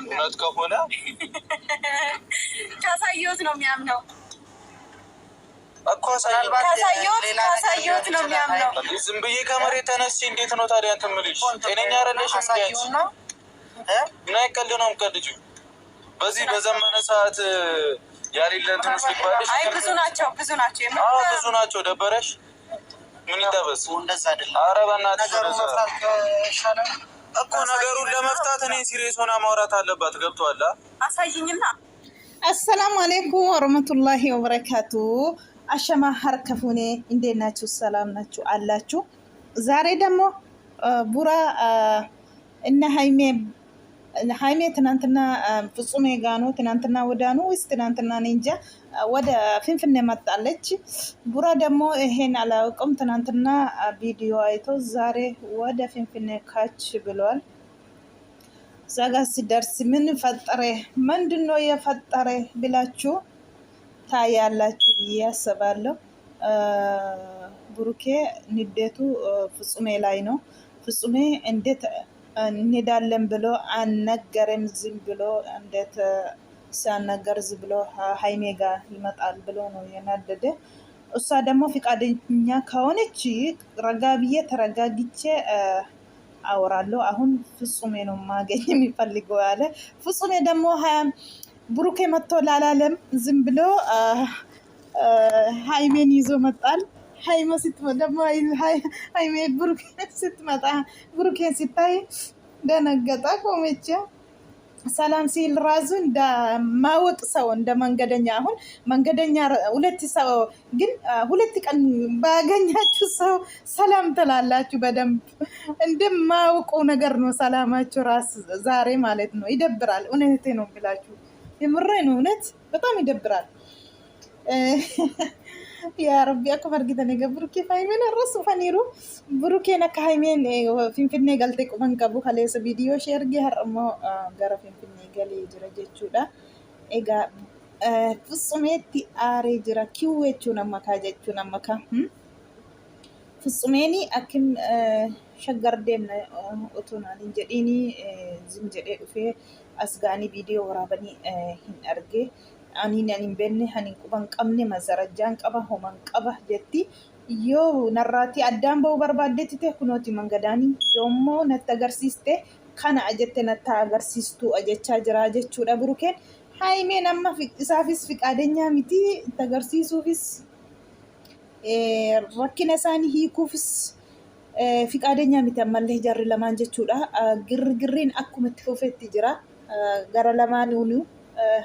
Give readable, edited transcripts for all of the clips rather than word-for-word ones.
እውነት ከሆነ ካሳየሁት ነው የሚያምነው እኮ ካሳየሁት ነው የሚያምነው። ዝም ብዬ ከመሬት ተነስቼ እንዴት ነው ታዲያ እንትን የምልሽ? ጤነኛ አይደለሽም እንዴ አንቺ? ምን አይቀልድ ነው የምትቀልጂው? በዚህ በዘመነ ሰዓት ያሌለ እንትኖች ሊባልሽ? አይ ብዙ ናቸው። ብዙ ናቸው። ደበረሽ? ምን ይጠበስ? ኧረ በእናትሽ እኮ ነገሩን ለመፍታት እኔ ሲሪየስ ሆና ማውራት አለባት። ገብቶሃል? አሳይኝና። አሰላሙ አሌይኩም ወረህመቱላሂ ወበረካቱ። አሸማ ሀርከፉኔ እንዴት ናችሁ? ሰላም ናችሁ አላችሁ? ዛሬ ደግሞ ቡራ እና ሀይሜ ትናንትና ፍጹሜ ጋ ነው ትናንትና ወዳኑ ወይስ ትናንትና እንጃ ወደ ፍንፍኔ መጣለች። ቡራ ደግሞ ይሄን አላውቅም። ትናንትና ቪዲዮ አይቶ ዛሬ ወደ ፍንፍኔ ካች ብሏል። ዛጋ ሲደርስ ምን ፈጠረ ምንድነው የፈጠረ ብላችሁ ታያላችሁ ብዬ አስባለሁ። ብሩኬ ንዴቱ ፍጹሜ ላይ ነው። ፍጹሜ እንዴት እንሄዳለን ብሎ አልነገረም። ዝም ብሎ እንዴት ሲያነገር ዝም ብሎ ሀይሜ ጋር ይመጣል ብሎ ነው የናደደ። እሷ ደግሞ ፍቃደኛ ከሆነች ረጋ ብዬ ተረጋግቼ አወራለሁ። አሁን ፍጹሜ ነው ማገኝ የሚፈልገው ያለ። ፍጹሜ ደግሞ ብሩኬ መጥቶ ላላለም ዝም ብሎ ሀይሜን ይዞ መጣል። ሀይሜ ስትመጣ ደግሞ ሀይሜ ብሩኬ ስትመጣ ብሩኬን ሲታይ ደነገጠ፣ ቆመች። ሰላም ሲል ራሱ እንደ ማወቅ ሰው እንደ መንገደኛ። አሁን መንገደኛ ሁለት ሰው ግን ሁለት ቀን ባገኛችሁ ሰው ሰላም ትላላችሁ። በደንብ እንደማውቁ ነገር ነው ሰላማችሁ ራስ ዛሬ ማለት ነው። ይደብራል። እውነቴ ነው ብላችሁ የምሬ ነው። እውነት በጣም ይደብራል። ያ ረቢ አኩ ፈርጊተን ብሩኬ ፋይሜን ረሱ ፈኒሩ ብሩኬ ነካ ሀይሜን ፊንፊኔ ገልቴ ቁመን ቀቡ ከሌሰ ቪዲዮ ሼርጌ ሀርሞ ገረ ፊንፊኔ ገሌ ጅረ ጀቹudha. Egaa ፍጹሜtti aaree jira kiwwechuun amma kaa jechuun amma kaa ፍጹሜኒ አክም ሸገር deemna otoo naan jedhiini ዝም jedhee dhufee as ga'anii viidiyoo waraabanii hin arge. Ani benne hani quban qabne mazarajaan qaba homan qaba jetti. Yoo narraati addaan ba'uu barbaaddetti ta'e kunooti mangadaanii yoommoo natti agarsiiste kana ajette natti agarsiistu ajechaa jira jechuudha Burukeen. Haimeen amma isaafis fiqaadenyaa miti itti agarsiisuufis rakkina isaanii hiikuufis fiqaadenyaa miti ammallee jarri lamaan jechuudha. Girgirriin akkuma itti fufetti jira gara lamaanuu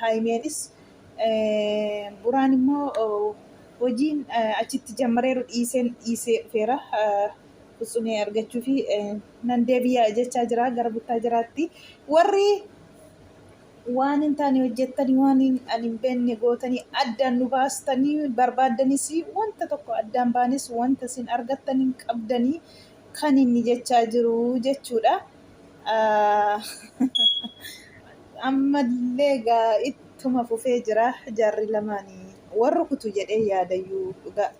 Haimeenis Buraan immoo hojiin achitti jammareeru dhiisee dhufeera. Fusumee argachuu fi nan deebi'aa jechaa jira gara buttaa jiraatti. Warri waan hin taane hojjettanii waan hin beekne gootanii addaan nu baastanii barbaaddanis wanta tokko addaan baanis wanta isin argattanii qabdanii kan inni jechaa jiru jechuudha. Ammallee ittuma fufee jira jarri lamaanii warra kutu jedhee yaadayyuu dhugaa.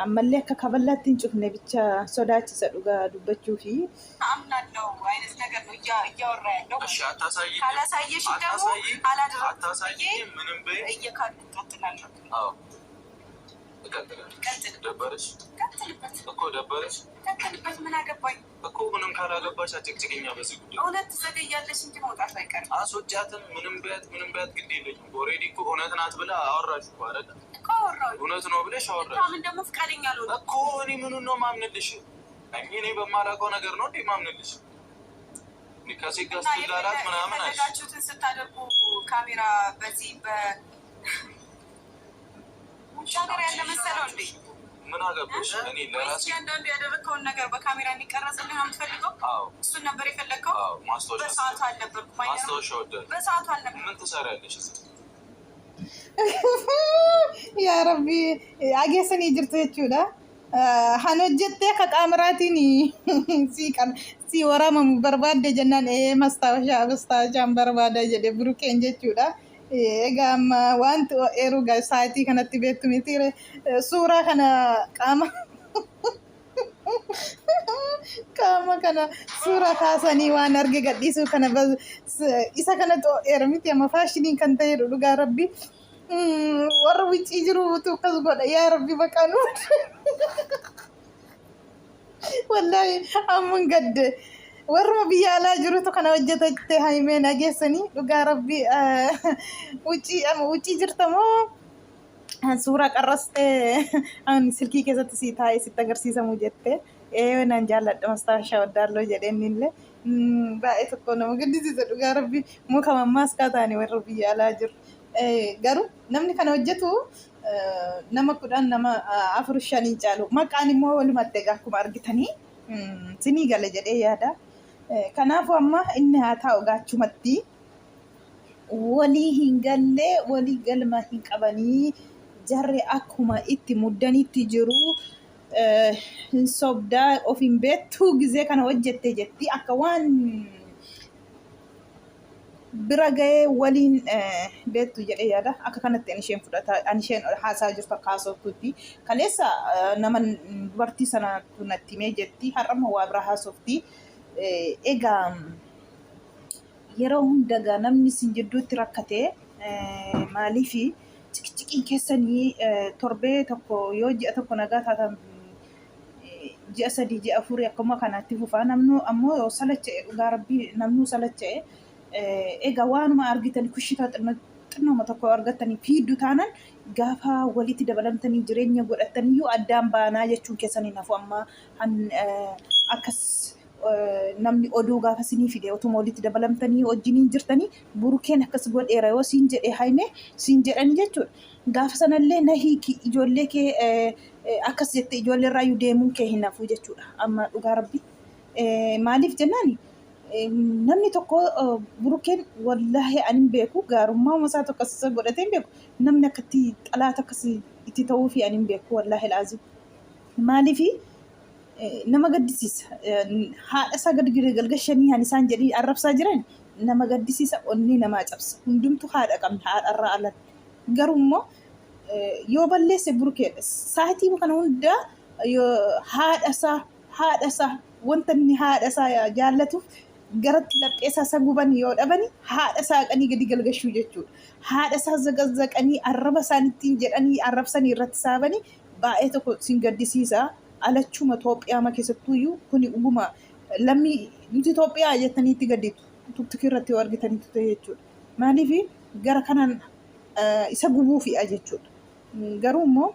Ammallee akka kaballaatti hin cufne bicha sodaachisa dhugaa dubbachuu fi አምናለሁ አይነት ነገር ነው እያወራ ያለው። ካላሳየሽ ደግሞ አላደረግም ምንም በይ እየካድኩ እቀጥላለሁ። አዎ ደበረሽ? ቀጥልበት እኮ ደበረሽ? ቀጥልበት። ምን አገባኝ እኮ ምንም ካላገባሽ አጭቅጭቅኛ በዚህ ጉዳይ እውነት ትዘገያለሽ እንጂ መውጣት አይቀርም። አስወጫትም ምንም ቢያት ግድ የለኝም። ኦልሬዲ እኮ እውነት ናት ብላ አወራሽ እኮ አይደል? እኮ አወራሁ። እውነት ነው ብለሽ አወራሽ። ምን ደግሞ ፍቃደኛ አልሆነም እኮ። እኔ ምኑን ነው ማምንልሽ? እኔ በማላውቀው ነገር ነው እንዴ ማምንልሽ? ከሴት ጋር ስትላላት ምናምን አያችሁትን ስታደርጉ ካሜራ በዚህ ሻገር ያለ መሰለው እንዴ? ምን አገባሽ? እኔ ለራሴ አንዳንዱ ያደረከውን ነገር በካሜራ እንዲቀረጽልህ ነው የምትፈልገው? አዎ እሱን ነበር የፈለከው? አዎ ማስታወሻ በሰዓቱ አልነበርኩም አይደል? ማስታወሻ ወደ በሰዓቱ አልነበርኩም። ምን ትሰሪያለሽ እዚህ? ያ ረቢ አጌሰኒ ጅርቱ jechuudha. Hanojjettee akka qaamiraatiin si waramamu barbaadde jennaan mastaawashaan barbaada jedhe Burukeen jechuudha. Egaa amma wanti eeruu sa'aatii kanatti beektu miti suuraa kana qaama Qaama kana suura kaasanii waan arge gadhiisuu kana isa kana xoo'eera miti amma faashiniin kan ta'edha dhugaa rabbi. Warra wiccii jiruutu akkas godha yaa rabbi baqanu. Wallahi ammun gadde. Warra biyya alaa jirutu kana hojjetatte haimee nageessanii dhugaa rabbi wiccii jirtamoo suuraa qarrastee silkii keessatti sii taa'ee sitti agarsiisamu jettee nan jaalladha mastaashaa waddaaloo jedheen illee baay'ee tokko nama gaddisiisa dhugaa rabbi muka mammaaskaa ta'anii warra biyya alaa jiru. Garuu namni kana hojjetu nama 10 nama 4-5 caalu maqaan immoo walumatti egaa akkuma argitanii sinii gala jedhee yaada. Kanaafuu amma inni haa ta'u gaachumatti walii hin galle walii galma hin qabanii jarri akkuma itti muddanitti jiru hin sobdaa of hin beektu gizee kana hojjette jetti akka waan bira ga'ee waliin beektu jedhee yaada. Akka kanatti ani isheen fudhata ani isheen haasaa jirtu akka haasoftutti kaleessa nama dubartii sana natti himee jetti har'amma waa bira haasofti. Egaa yeroo hundagaa namni sin jidduutti rakkatee maaliifi cikiin keessanii torbee tokko yoo ji'a tokko nagaa taatan ji'a 3 ji'a 4 akkuma kanaatti fufaa namnu ammoo salacha'e dhugaa rabbii namnu salacha'e. Egaa waanuma argitan kushitaa xinnooma tokko argatanii fiiddu taanan gaafa walitti dabalamtanii jireenya godhataniyyuu addaan baanaa jechuun keessanii nafu amma akkas namni oduu gaafa sinii fide otuma walitti dabalamtanii wajjiniin jirtanii burukeen akkas godheera yoo siin jedhee haime siin jedhani jechuudha. Gaafa sanallee na hiiki ijoollee kee akkas jette ijoollee irraayyuu deemuun kee hin nafu jechuudha. Amma dhugaa rabbi maaliif jennaani namni tokko burukeen wallahi ani beeku gaarummaa masaa tokko akkasa godhatee beeku namni akkatti xalaata akkas itti ta'uu fi ani beeku wallahi laazim maaliifi nama gaddisiisa haadha isaa gad galgashanii han isaan jedhii arrabsaa jiran nama gaddisiisa onni namaa cabsa hundumtu haadha qabna haadha irraa alan garuu immoo yoo balleesse burukeedha saatii kana hunda haadha isaa wanta inni haadha isaa jaallatuuf garatti lapheesaa isa guban yoo dhabani haadha saaqanii gadi galgashuu jechuudha. Haadha isaa zaqazaqanii arraba isaanittiin jedhanii arrabsanii irratti saabanii baay'ee tokko sin gaddisiisa. Alachuma Itoophiyaa keessattuyyuu kuni dhuguma lammii nuti Itoophiyaa jettanii itti gadditu tuktukii irratti yoo argitaniitu ta'e jechuudha. Maaliifi gara kanaan isa gubuufi'a jechuudha. Garuu immoo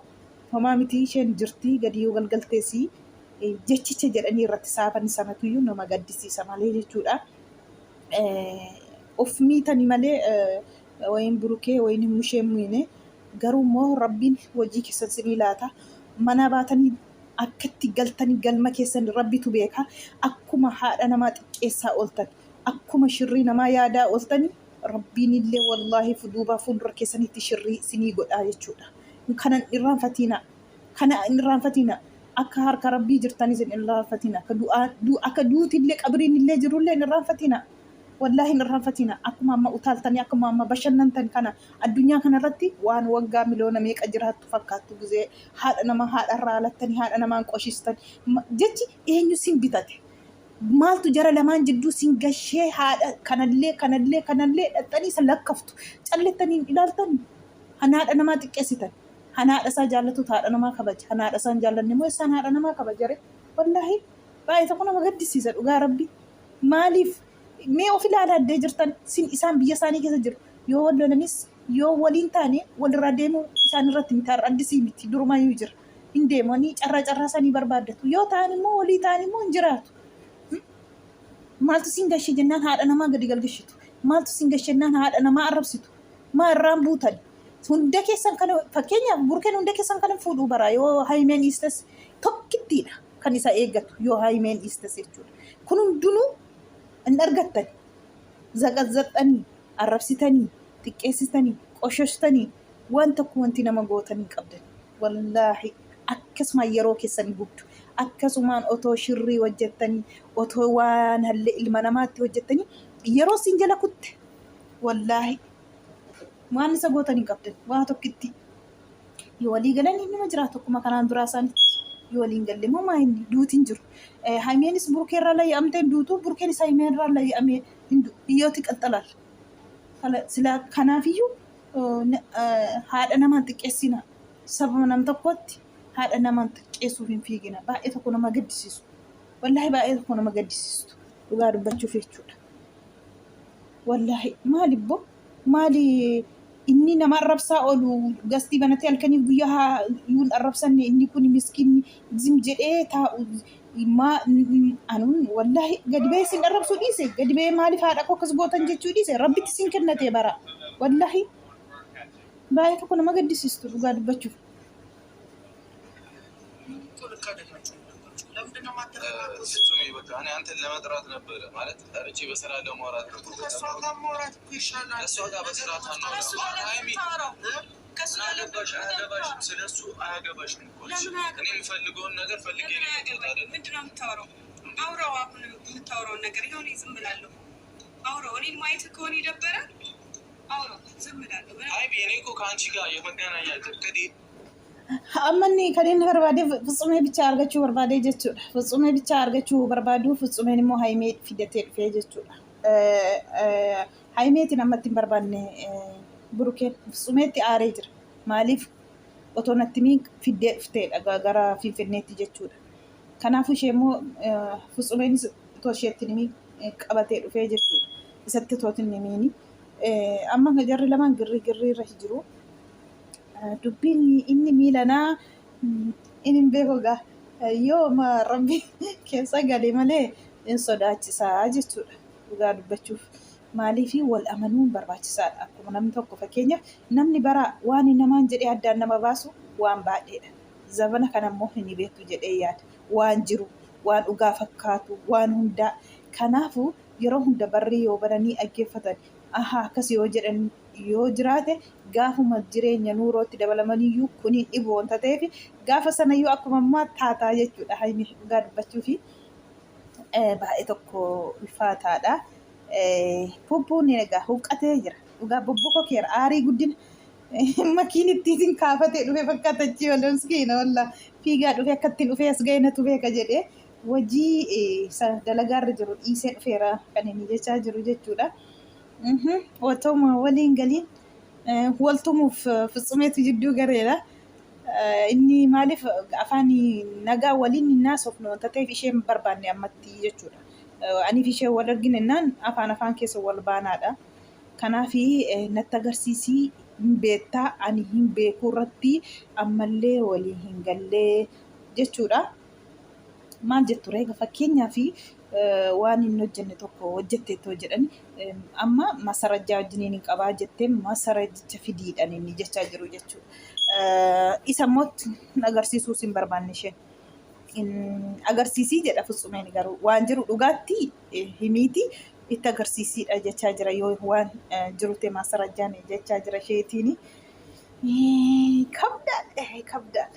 homaa miti isheen jirtii gadi yoo galgalteessi jechicha jedhanii irratti saaban sanatuyyuu nama gaddisiisa malee jechuudha. Of miitanii malee wayin burukee wayin mushee muine garuu immoo rabbiin hojii keessatti ni laata mana baatanii akkatti galtanii galma keessan rabbitu beeka akkuma haadha namaa xiqqeessaa ooltan akkuma shirrii namaa yaadaa ooltanii rabbiin illee wallaahi fuduubaa fuuldura keessanitti shirrii sinii godhaa jechuudha. Kana irraanfatina akka harka rabbii jirtanis hin irraanfatina akka duutillee qabriin illee jirullee hin irraanfatina. Wallahi hin irraanfatina akkuma amma utaaltanii akkuma amma bashannantan kana addunyaa kanarratti waan waggaa miliyoona meeqa jiraattu fakkaattu gizee haadha nama haadha irraa alattanii haadha namaan qoshistan jechi eenyu sin bitate maaltu jara lamaan jidduu sin gashee haadha kanallee dhaxxanii isa lakkaftu callettanii ilaaltan haadha namaa xiqqeessitan haadha isaa jaallatu haadha namaa kabaja haadha isaa hin jaallanne immoo isaan haadha namaa kabajare wallahi baay'ee tokko nama gaddisiisa dhugaa rabbi maaliif mee of ilaalaa addee jirtan sin isaan biyya isaanii keessa jiru yoo wal lolanis yoo waliin taane walirraa deemuu isaan irratti miti addisii miti durumayyuu jira hin deemanii carraa isaanii barbaaddatu yoo ta'an immoo walii ta'an immoo hin jiraatu. Maaltu sin gashee jennaan haadha namaa gadi galgashitu maaltu sin gashee jennaan haadha namaa arrabsitu maa irraan buutan hunda keessan kana fakkeenyaaf burkeen hunda keessan kana fuudhuu bara yoo haimeen istas tokkittiidha kan isa eeggatu yoo haimeen istas jechuudha. Kun hundinuu in argattan zaqazzaqanii arrabsitanii xiqqeessitanii qoshoshitanii waan tokko wanti nama gootanii qabdan wallaahi akkasuma yeroo keessanii gubdu akkasumaan otoo shirrii hojjettanii otoo waan hallee ilma namaatti hojjettanii yeroo siin jala kutte wallaahi waan isa gootanii qabdan waa tokkitti yoo walii galanii nama jiraatu akkuma kanaan duraa isaanitti yooliin galle moo maa inni duutiin jiru. Haimeenis burkeerraa la yaa'amtee duutu burkeenis haimeenirraa la yaa'amee hindu hiyyooti qaxxalaal. Sila kanaafiyyuu haadha namaan xiqqeessina sababa nam tokkotti haadha namaan xiqqeessuuf hin fiigina. Baay'ee tokko nama gaddisiisu. Wallaahi baay'ee tokko nama gaddisiistu dhugaa dubbachuuf jechuudha. Wallaahi maalibbo maali inni nama arrabsaa oolu gastii banatee halkaniif guyyaa yuul arrabsanne inni kun miskiinni zim jedhee taa'u anuun wallaahi gadi ba'ee sin arrabsuu dhiise gadi ba'ee maaliif haadha koo akkas gootan jechuu dhiise rabbitti sin kennatee bara wallaahi baay'ee tokko nama gaddisiistu dhugaa dubbachuuf. እኔ አንተን ለመጥራት ነበረ ማለት ጠርቼ በስራ ለማውራት ነው። ከእሷ ጋር ማውራት ይሻላል። ከእሷ ጋር በስርዓት አያገባሽም፣ ስለሱ አያገባሽም እኮ እኔ የምፈልገውን ነገር ፈልጌ ነው የመጣሁት አይደል? ምንድን ነው የምታወራው? አውራው አሁን የምታወራውን ነገር ይኸው እኔ ዝም እላለሁ። አውራው እኔን ማየት ከሆነ ይደበራል። አውራው ዝም እላለሁ። አይ እኔ እኮ ከአንቺ ጋር የመገናኛ እቅድ Ammanni kan inni barbaade Fitsumee bicha argachuu barbaade jechuudha. Fitsumee bicha argachuu barbaadu Fitsumeen immoo Haimee fidatee dhufee jechuudha. Haimeetiin ammatti hin barbaanne Burukeen Fitsumeetti aaree jira. Maaliif otoo natti miin fiddee dhufteedha gara Finfinneetti jechuudha. Kanaafuu ishee immoo Fitsumeenis otoo isheetti nimi qabatee dhufee jechuudha. Isatti otootiin nimiini. Amma jarri lamaan girri irra jiru. Dubbiin inni miilanaa inni beekogaa yoo rabbi keessa gale malee hin sodaachisaa jechuudha dhugaa dubbachuuf. Maaliif wal amanuun barbaachisaadha. Akkuma namni tokko fakkeenyaaf namni bara waan namaan jedhee addaan nama baasu waan baay'eedha. Zabana kanammoo hin beektu jedhee yaada. Waan jiru, waan dhugaa fakkaatu, waan hundaa. Kanaafuu yeroo hunda barrii yoo baranii dhaggeeffatan akkas yoo jedhan yoo jiraate gaafuma jireenya nuurootti dabalamaniyyuu kuniin dhibu wanta ta'eef gaafa sanayyuu akkuma ammaa taataa jechuudha. Haimee dhugaa dubbachuu fi baay'ee tokko ulfaataadha. Bubbuun egaa huqqatee jira. Dhugaa bubbuko keera aarii guddina makiinittiin kaafatee dhufe fakkaata achii walumskiina walla fiigaa dhufe akkattiin dhufe as ga'e natu beeka jedhee hojii dalagaarra jiru dhiisee dhufeera kan inni jechaa jiru jechuudha. Otoma waliin galiin waltumuuf Fitsumeetu jidduu gareera. Inni maaliif afaan nagaa waliin naasofnu wanta ta'eef isheen barbaanne ammatti jechuudha. Aniif isheen wal arginennaan afaan keessa wal baanaadha. Kanaaf natti agarsiisii hin beektaa ani hin beekuu irratti ammallee walii hin gallee jechuudha. Maal jettu reega fakkeenyaaf waan inni hojjenne tokko hojjetteetoo jedhani amma masarajjaa wajjiniin hin qabaa jettee masarajjicha fidiidhaan inni jechaa jiru jechuudha. Isa immoo agarsiisuus hin barbaanne isheen. Agarsiisii jedha Fitsumeen garuu waan jiru dhugaatti himiiti itti agarsiisiidha jechaa jira yoo waan jiru ta'e masarajjaan jechaa jira isheetiin. Kabdaadha.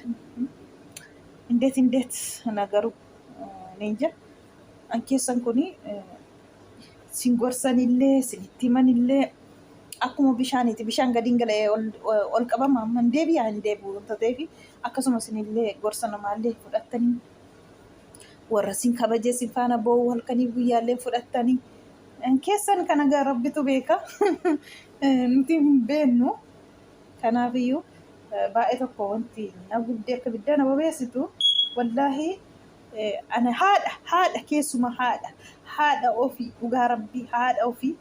Indeet nagaru ninja. An keessan kuni sin gorsanillee sinitti himanillee akkuma bishaaniiti. Bishaan gadiin galee ol qabama amma hin deebi'aa hin deebi'u wanta ta'eef akkasumas isinillee gorsa namaallee fudhattanii warra sin kabajee sin faana boo'u halkanii guyyaallee fudhattanii keessan kana gaa rabbitu beeka nuti hin beeknu. Kanaafiyyuu baay'ee tokko wanti na guddee akka biddaa na bobeessitu wallaahi ana haadha keessuma haadha ofii dhugaa rabbii haadha ofii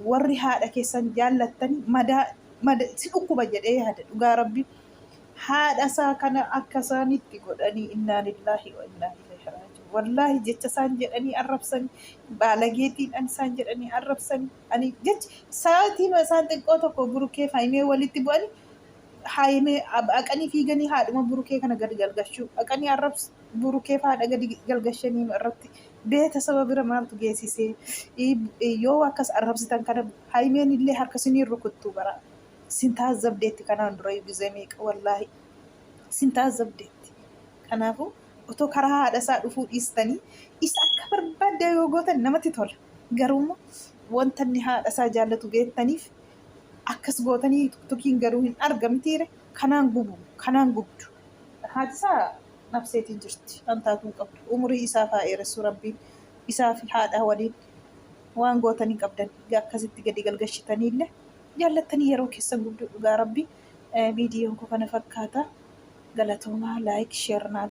warri haadha keessan jaallattanii si dhukkuba jedhee yaada dhugaa rabbii haadha isaa kana akka isaanitti godhanii innaa lillaahi wa innaa ilaihi raaji'uun. Wallaahi jecha isaan jedhanii arrabsanii baalageetiidhaan isaan jedhanii arrabsanii ani jecha sa'aatii isaan xiqqoo tokko Burukee Haimee walitti bu'anii Haimee aqanii fiiganii haadhuma Burukee kana gadi galgashuu aqanii arrabsu Burukee haadha gadi galgashanii irratti beetasaba bira maaltu geessisee yoo akkas arrabsitan kana Haimeen illee harka sinii rukuttuu bara sin taazabdeetti kanaan dura gizee meeqa wallaahi sin taazabdeetti. Kanaafuu otoo karaa haadha isaa dhufuu dhiistanii isa akka barbaadde yoo gootan namatti tola. Garuu wanta inni haadha isaa jaallatu geettaniif akkas gootanii tukiin garuu hin argamtiire kanaan gubdu. Haati isaa nafseetiin jirti antaatuu qabdu umurii isaaf haa dheeressu rabbiin isaa fi haadha waliin waan gootan hin qabdan akkasitti gadi galgashitaniillee jaallattanii yeroo keessan gubduu dhugaa rabbi viidiyoon koo kana fakkaata galatoomaa laayik sheer naa